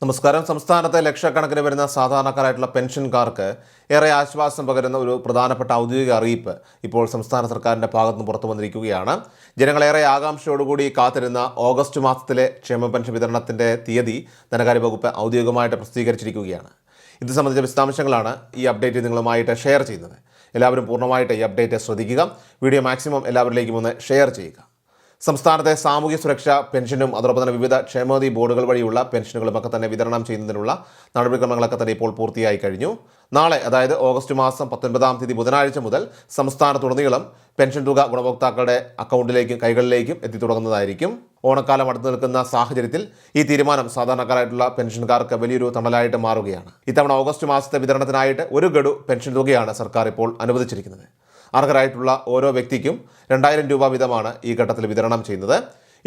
നമസ്കാരം. സംസ്ഥാനത്തെ ലക്ഷക്കണക്കിന് വരുന്ന സാധാരണക്കാരായിട്ടുള്ള പെൻഷൻകാർക്ക് ഏറെ ആശ്വാസം പകരുന്ന ഒരു പ്രധാനപ്പെട്ട ഔദ്യോഗിക അറിയിപ്പ് ഇപ്പോൾ സംസ്ഥാന സർക്കാരിൻ്റെ ഭാഗത്തുനിന്ന് പുറത്തു വന്നിരിക്കുകയാണ്. ജനങ്ങളേറെ ആകാംക്ഷയോടുകൂടി കാത്തിരുന്ന ഓഗസ്റ്റ് മാസത്തിലെ ക്ഷേമ പെൻഷൻ വിതരണത്തിൻ്റെ തീയതി ധനകാര്യ വകുപ്പ് ഔദ്യോഗികമായിട്ട് പ്രസിദ്ധീകരിച്ചിരിക്കുകയാണ്. ഇത് സംബന്ധിച്ച വിശദാംശങ്ങളാണ് ഈ അപ്ഡേറ്റ് നിങ്ങളുമായിട്ട് ഷെയർ ചെയ്യുന്നത്. എല്ലാവരും പൂർണ്ണമായിട്ട് ഈ അപ്ഡേറ്റ് ശ്രദ്ധിക്കുക. വീഡിയോ മാക്സിമം എല്ലാവരിലേക്കും ഒന്ന് ഷെയർ ചെയ്യുക. സംസ്ഥാനത്തെ സാമൂഹ്യ സുരക്ഷാ പെൻഷനും അതോടൊപ്പം തന്നെ വിവിധ ക്ഷേമനിധി ബോർഡുകൾ വഴിയുള്ള പെൻഷനുകളുമൊക്കെ തന്നെ വിതരണം ചെയ്യുന്നതിനുള്ള നടപടിക്രമങ്ങളൊക്കെ തന്നെ ഇപ്പോൾ പൂർത്തിയായി കഴിഞ്ഞു. നാളെ, അതായത് ഓഗസ്റ്റ് മാസം 19-ാം തീയതി ബുധനാഴ്ച മുതൽ സംസ്ഥാനത്തുടനീളം പെൻഷൻ തുക ഗുണഭോക്താക്കളുടെ അക്കൗണ്ടിലേക്കും കൈകളിലേക്കും എത്തിത്തുടങ്ങുന്നതായിരിക്കും. ഓണക്കാലം അടുത്തു നിൽക്കുന്ന സാഹചര്യത്തിൽ ഈ തീരുമാനം സാധാരണക്കാരായിട്ടുള്ള പെൻഷൻകാർക്ക് വലിയൊരു തണലായിട്ട് മാറുകയാണ്. ഇത്തവണ ഓഗസ്റ്റ് മാസത്തെ വിതരണത്തിനായിട്ട് ഒരു ഗഡു പെൻഷൻ തുകയാണ് സർക്കാർ ഇപ്പോൾ അനുവദിച്ചിരിക്കുന്നത്. അർഹരായിട്ടുള്ള ഓരോ വ്യക്തിക്കും 2000 രൂപ വീതമാണ് ഈ ഘട്ടത്തിൽ വിതരണം ചെയ്യുന്നത്.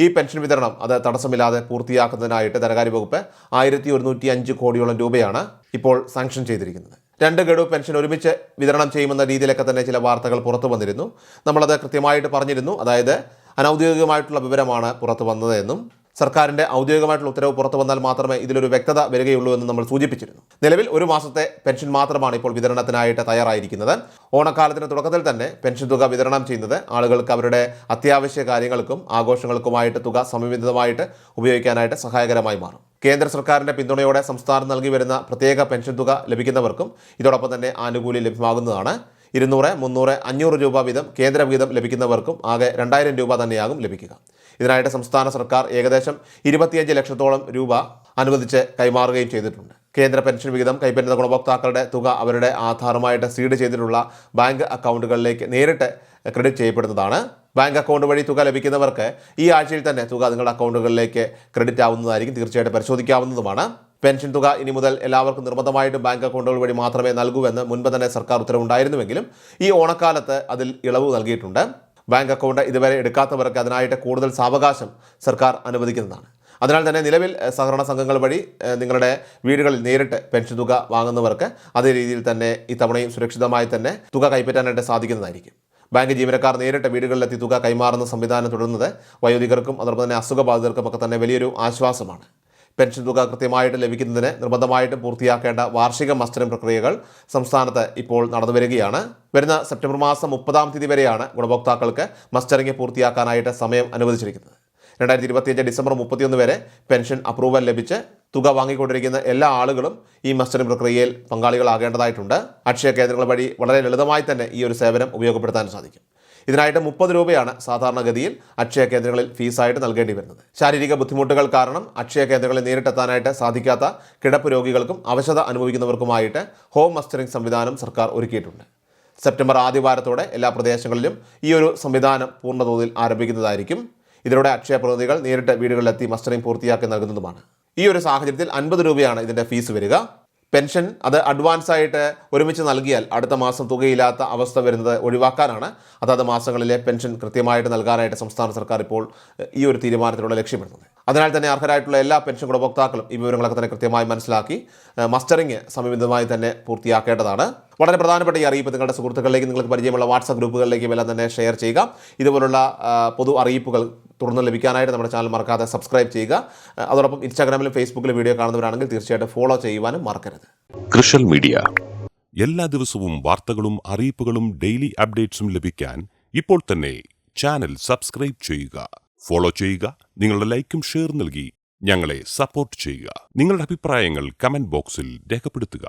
ഈ പെൻഷൻ വിതരണം അത് തടസ്സമില്ലാതെ പൂർത്തിയാക്കുന്നതിനായിട്ട് ധനകാര്യ വകുപ്പ് 1105 കോടിയോളം രൂപയാണ് ഇപ്പോൾ സാങ്ഷൻ ചെയ്തിരിക്കുന്നത്. 2 ഗഡു പെൻഷൻ ഒരുമിച്ച് വിതരണം ചെയ്യുമെന്ന രീതിയിലൊക്കെ തന്നെ ചില വാർത്തകൾ പുറത്തു വന്നിരുന്നു. നമ്മളത് കൃത്യമായിട്ട് പറഞ്ഞിരുന്നു. അതായത് അനൗദ്യോഗികമായിട്ടുള്ള വിവരമാണ് പുറത്തു വന്നതെന്നും സർക്കാരിൻ്റെ ഔദ്യോഗികമായിട്ടുള്ള ഉത്തരവ് പുറത്തു വന്നാൽ മാത്രമേ ഇതിലൊരു വ്യക്തത വരികയുള്ളൂ എന്ന് നമ്മൾ സൂചിപ്പിച്ചിരുന്നു. നിലവിൽ ഒരു മാസത്തെ പെൻഷൻ മാത്രമാണ് ഇപ്പോൾ വിതരണത്തിനായിട്ട് തയ്യാറായിരിക്കുന്നത്. ഓണക്കാലത്തിന് തുടക്കത്തിൽ തന്നെ പെൻഷൻ തുക വിതരണം ചെയ്യുന്നത് ആളുകൾക്ക് അവരുടെ അത്യാവശ്യ കാര്യങ്ങൾക്കും ആഘോഷങ്ങൾക്കുമായിട്ട് തുക സമയബന്ധിതമായിട്ട് ഉപയോഗിക്കാനായിട്ട് സഹായകരമായി മാറും. കേന്ദ്ര സർക്കാരിൻ്റെ പിന്തുണയോടെ സംസ്ഥാനം നൽകി വരുന്ന പ്രത്യേക പെൻഷൻ തുക ലഭിക്കുന്നവർക്കും ഇതോടൊപ്പം തന്നെ ആനുകൂല്യം ലഭ്യമാകുന്നതാണ്. 200, 300, 500 രൂപ വീതം കേന്ദ്ര വിഹിതം ലഭിക്കുന്നവർക്കും ആകെ 2000 രൂപ തന്നെയാകും ലഭിക്കുക. ഇതിനായിട്ട് സംസ്ഥാന സർക്കാർ ഏകദേശം 25 ലക്ഷത്തോളം രൂപ അനുവദിച്ച് കൈമാറുകയും ചെയ്തിട്ടുണ്ട്. കേന്ദ്ര പെൻഷൻ വിഹിതം കൈപ്പറ്റുന്ന ഗുണഭോക്താക്കളുടെ തുക അവരുടെ ആധാറുമായിട്ട് സീഡ് ചെയ്തിട്ടുള്ള ബാങ്ക് അക്കൗണ്ടുകളിലേക്ക് നേരിട്ട് ക്രെഡിറ്റ് ചെയ്യപ്പെടുന്നതാണ്. ബാങ്ക് അക്കൗണ്ട് വഴി തുക ലഭിക്കുന്നവർക്ക് ഈ ആഴ്ചയിൽ തന്നെ തുക നിങ്ങളുടെ അക്കൗണ്ടുകളിലേക്ക് ക്രെഡിറ്റ് ആവുന്നതായിരിക്കും. തീർച്ചയായിട്ടും പരിശോധിക്കാവുന്നതുമാണ്. പെൻഷൻ തുക ഇനി മുതൽ എല്ലാവർക്കും നിർബന്ധമായിട്ടും ബാങ്ക് അക്കൗണ്ടുകൾ വഴി മാത്രമേ നൽകൂവെന്ന് മുൻപ് തന്നെ സർക്കാർ ഉത്തരവുണ്ടായിരുന്നുവെങ്കിലും ഈ ഓണക്കാലത്ത് അതിൽ ഇളവ് നൽകിയിട്ടുണ്ട്. ബാങ്ക് അക്കൗണ്ട് ഇതുവരെ എടുക്കാത്തവർക്ക് അതിനായിട്ട് കൂടുതൽ സാവകാശം സർക്കാർ അനുവദിക്കുന്നതാണ്. അതിനാൽ തന്നെ നിലവിൽ സഹകരണ സംഘങ്ങൾ വഴി നിങ്ങളുടെ വീടുകളിൽ നേരിട്ട് പെൻഷൻ തുക വാങ്ങുന്നവർക്ക് അതേ രീതിയിൽ തന്നെ ഇത്തവണയും സുരക്ഷിതമായി തന്നെ തുക കൈപ്പറ്റാനായിട്ട് സാധിക്കുന്നതായിരിക്കും. ബാങ്ക് ജീവനക്കാർ നേരിട്ട് വീടുകളിലെത്തി തുക കൈമാറുന്ന സംവിധാനം തുടരുന്നത് വയോധികർക്കും അതോടൊപ്പം തന്നെ അസുഖബാധിതർക്കും ഒക്കെ തന്നെ വലിയൊരു ആശ്വാസമാണ്. പെൻഷൻ തുക കൃത്യമായിട്ട് ലഭിക്കുന്നതിന് നിർബന്ധമായിട്ടും പൂർത്തിയാക്കേണ്ട വാർഷിക മസ്റ്ററിംഗ് പ്രക്രിയകൾ സംസ്ഥാനത്ത് ഇപ്പോൾ നടന്നു വരികയാണ്. വരുന്ന സെപ്റ്റംബർ മാസം 30-ാം തീയതി വരെയാണ് ഗുണഭോക്താക്കൾക്ക് മസ്റ്ററിംഗ് പൂർത്തിയാക്കാനായിട്ട് സമയം അനുവദിച്ചിരിക്കുന്നത്. 2025 ഡിസംബർ 31 വരെ പെൻഷൻ അപ്രൂവൽ ലഭിച്ച് തുക വാങ്ങിക്കൊണ്ടിരിക്കുന്ന എല്ലാ ആളുകളും ഈ മസ്റ്ററിംഗ് പ്രക്രിയയിൽ പങ്കാളികളാകേണ്ടതായിട്ടുണ്ട്. അക്ഷയ കേന്ദ്രങ്ങൾ വഴി വളരെ ലളിതമായി തന്നെ ഈ ഒരു സേവനം ഉപയോഗപ്പെടുത്താൻ സാധിക്കും. ഇതിനായിട്ട് 30 രൂപയാണ് സാധാരണഗതിയിൽ അക്ഷയ കേന്ദ്രങ്ങളിൽ ഫീസായിട്ട് നൽകേണ്ടി വരുന്നത്. ശാരീരിക ബുദ്ധിമുട്ടുകൾ കാരണം അക്ഷയ കേന്ദ്രങ്ങളിൽ നേരിട്ടെത്താനായിട്ട് സാധിക്കാത്ത കിടപ്പ് രോഗികൾക്കും അവശത അനുഭവിക്കുന്നവർക്കുമായിട്ട് ഹോം മസ്റ്ററിംഗ് സംവിധാനം സർക്കാർ ഒരുക്കിയിട്ടുണ്ട്. സെപ്റ്റംബർ ആദ്യവാരത്തോടെ എല്ലാ പ്രദേശങ്ങളിലും ഈ ഒരു സംവിധാനം പൂർണ്ണതോതിൽ ആരംഭിക്കുന്നതായിരിക്കും. ഇതിലൂടെ അക്ഷയ പ്രതിനിധികൾ നേരിട്ട് വീടുകളിലെത്തി മസ്റ്ററിംഗ് പൂർത്തിയാക്കി നൽകുന്നതുമാണ്. ഈ ഒരു സാഹചര്യത്തിൽ 50 രൂപയാണ് ഇതിൻ്റെ ഫീസ് വരിക. പെൻഷൻ അത് അഡ്വാൻസ് ആയിട്ട് ഒരുമിച്ച് നൽകിയാൽ അടുത്ത മാസം തുകയില്ലാത്ത അവസ്ഥ വരുന്നത് ഒഴിവാക്കാനാണ് അതാത് മാസങ്ങളിലെ പെൻഷൻ കൃത്യമായിട്ട് നൽകാനായിട്ട് സംസ്ഥാന സർക്കാർ ഇപ്പോൾ ഈ ഒരു തീരുമാനത്തിലൂടെ ലക്ഷ്യമിടുന്നത്. അതിനാൽ തന്നെ അർഹരായിട്ടുള്ള എല്ലാ പെൻഷൻ ഗുണഭോക്താക്കളും ഈ വിവരങ്ങളൊക്കെ തന്നെ കൃത്യമായി മനസ്സിലാക്കി മസ്റ്ററിംഗ് സമയബന്ധിതമായി തന്നെ പൂർത്തിയാക്കേണ്ടതാണ്. വളരെ പ്രധാനപ്പെട്ട ഈ അറിയിപ്പ് നിങ്ങളുടെ സുഹൃത്തുക്കളിലേക്ക്, നിങ്ങൾക്ക് പരിചയമുള്ള വാട്സാപ്പ് ഗ്രൂപ്പുകളിലേക്കും എല്ലാം തന്നെ ഷെയർ ചെയ്യുക. ഇതുപോലുള്ള പൊതു അറിയിപ്പുകൾ തുടർന്ന് ലഭിക്കാനായിട്ട് നമ്മുടെ ചാനൽ മറക്കാതെ സബ്സ്ക്രൈബ് ചെയ്യുക. അതോടൊപ്പം ഇൻസ്റ്റാഗ്രാമിലും ഫേസ്ബുക്കിലും വീഡിയോ കാണുന്നവരാണെങ്കിൽ തീർച്ചയായിട്ടും ഫോളോ ചെയ്യുവാനും മറക്കരുത്. കൃഷൽ മീഡിയ എല്ലാ ദിവസവും വാർത്തകളും അറിയിപ്പുകളും ഡെയിലി അപ്ഡേറ്റ്സും ലഭിക്കാൻ ഇപ്പോൾ തന്നെ ചാനൽ സബ്സ്ക്രൈബ് ചെയ്യുക, ഫോളോ ചെയ്യുക. നിങ്ങളുടെ ലൈക്കും ഷെയർ നൽകി ഞങ്ങളെ സപ്പോർട്ട് ചെയ്യുക. നിങ്ങളുടെ അഭിപ്രായങ്ങൾ കമന്റ് ബോക്സിൽ രേഖപ്പെടുത്തുക.